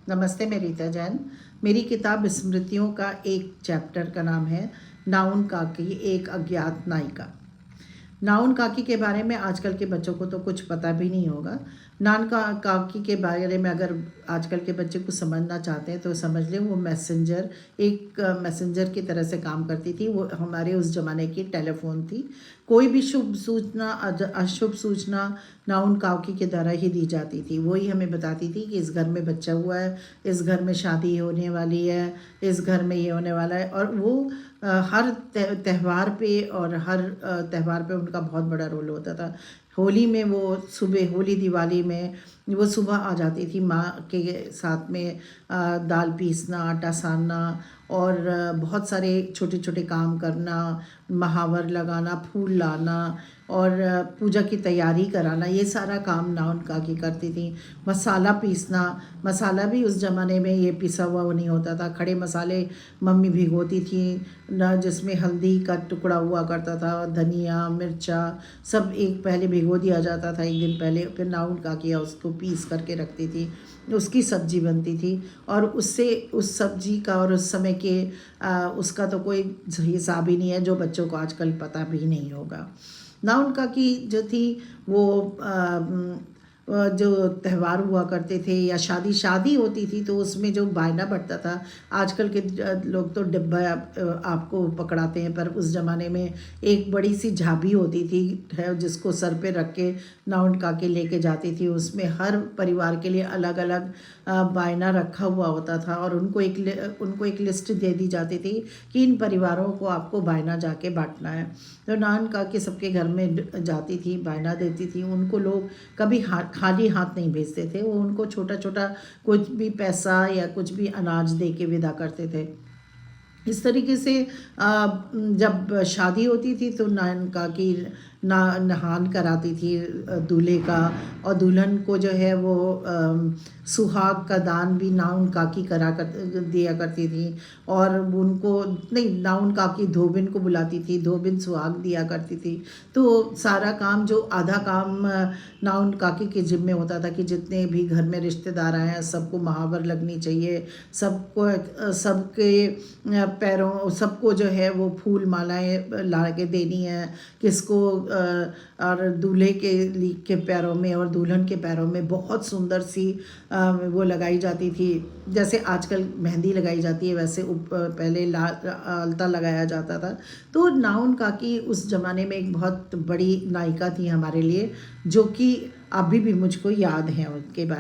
नमस्ते, मैं रीता जैन। मेरी किताब स्मृतियों का एक चैप्टर का नाम है नाउन काकी, एक अज्ञात नायिका। नाउन काकी के बारे में आजकल के बच्चों को तो कुछ पता भी नहीं होगा। काकी के बारे में अगर आजकल के बच्चे कुछ समझना चाहते हैं तो समझ लें, वो मैसेंजर की तरह से काम करती थी। वो हमारे उस ज़माने की टेलीफोन थी। कोई भी शुभ सूचना अशुभ सूचना नाउन काकी के द्वारा ही दी जाती थी। वो ही हमें बताती थी कि इस घर में बच्चा हुआ है, इस घर में शादी होने वाली है, इस घर में ये होने वाला है। और वो हर त्यौहार पे और हर त्यौहार पे उनका बहुत बड़ा रोल होता था। होली में वो सुबह, होली दिवाली में वो सुबह आ जाती थी माँ के साथ में दाल पीसना, आटा सानना और बहुत सारे छोटे छोटे काम करना, महावर लगाना, फूल लाना और पूजा की तैयारी कराना, ये सारा काम नाउन काकी करती थी। मसाला पीसना, मसाला भी उस ज़माने में ये पिसा हुआ नहीं होता था। खड़े मसाले मम्मी भिगोती थी न, जिसमें हल्दी का टुकड़ा हुआ करता था, धनिया, मिर्चा सब एक पहले भिगो दिया जाता था एक दिन पहले, फिर नाउन काकी उसको पीस करके रखती थी, उसकी सब्जी बनती थी। और उससे उस सब्जी का और उस समय के उसका तो कोई हिसाब ही नहीं है, जो बच्चों को आजकल पता भी नहीं होगा। नाउन काकी जो थी वो जो त्यौहार हुआ करते थे या शादी होती थी तो उसमें जो बायना बढ़ता था। आजकल के लोग तो डिब्बा आपको पकड़ाते हैं, पर उस ज़माने में एक बड़ी सी झाबी होती थी जिसको सर पे रख के नाउन काकी लेके जाती थी। उसमें हर परिवार के लिए अलग अलग बायना रखा हुआ होता था और उनको एक लिस्ट दे दी जाती थी कि इन परिवारों को आपको बायना जाके बांटना है। तो नाउन काकी सबके घर में जाती थी, बायना देती थी। उनको लोग कभी खाली हाथ नहीं भेजते थे। वो उनको छोटा छोटा कुछ भी पैसा या कुछ भी अनाज दे के विदा करते थे। इस तरीके से जब शादी होती थी तो नाउन काकी नहान कराती थी दूल्हे का, और दुल्हन को जो है वो सुहाग का दान भी नाउन काकी दिया करती थी। और उनको नहीं, नाउन काकी धोबिन को बुलाती थी, धोबिन सुहाग दिया करती थी। तो सारा काम, जो आधा काम नाउन काकी के जिम्मे होता था कि जितने भी घर में रिश्तेदार आए हैं सबको महावर लगनी चाहिए, सबके पैरों, सबको जो है वो फूल मालाएं ला के देनी है, किसको और दूल्हे के पैरों में और दुल्हन के पैरों में बहुत सुंदर सी वो लगाई जाती थी। जैसे आजकल मेहंदी लगाई जाती है वैसे पहले अलता लगाया जाता था। तो नाउन काकी उस ज़माने में एक बहुत बड़ी नायिका थी हमारे लिए, जो कि अभी भी मुझको याद है उनके बारे में।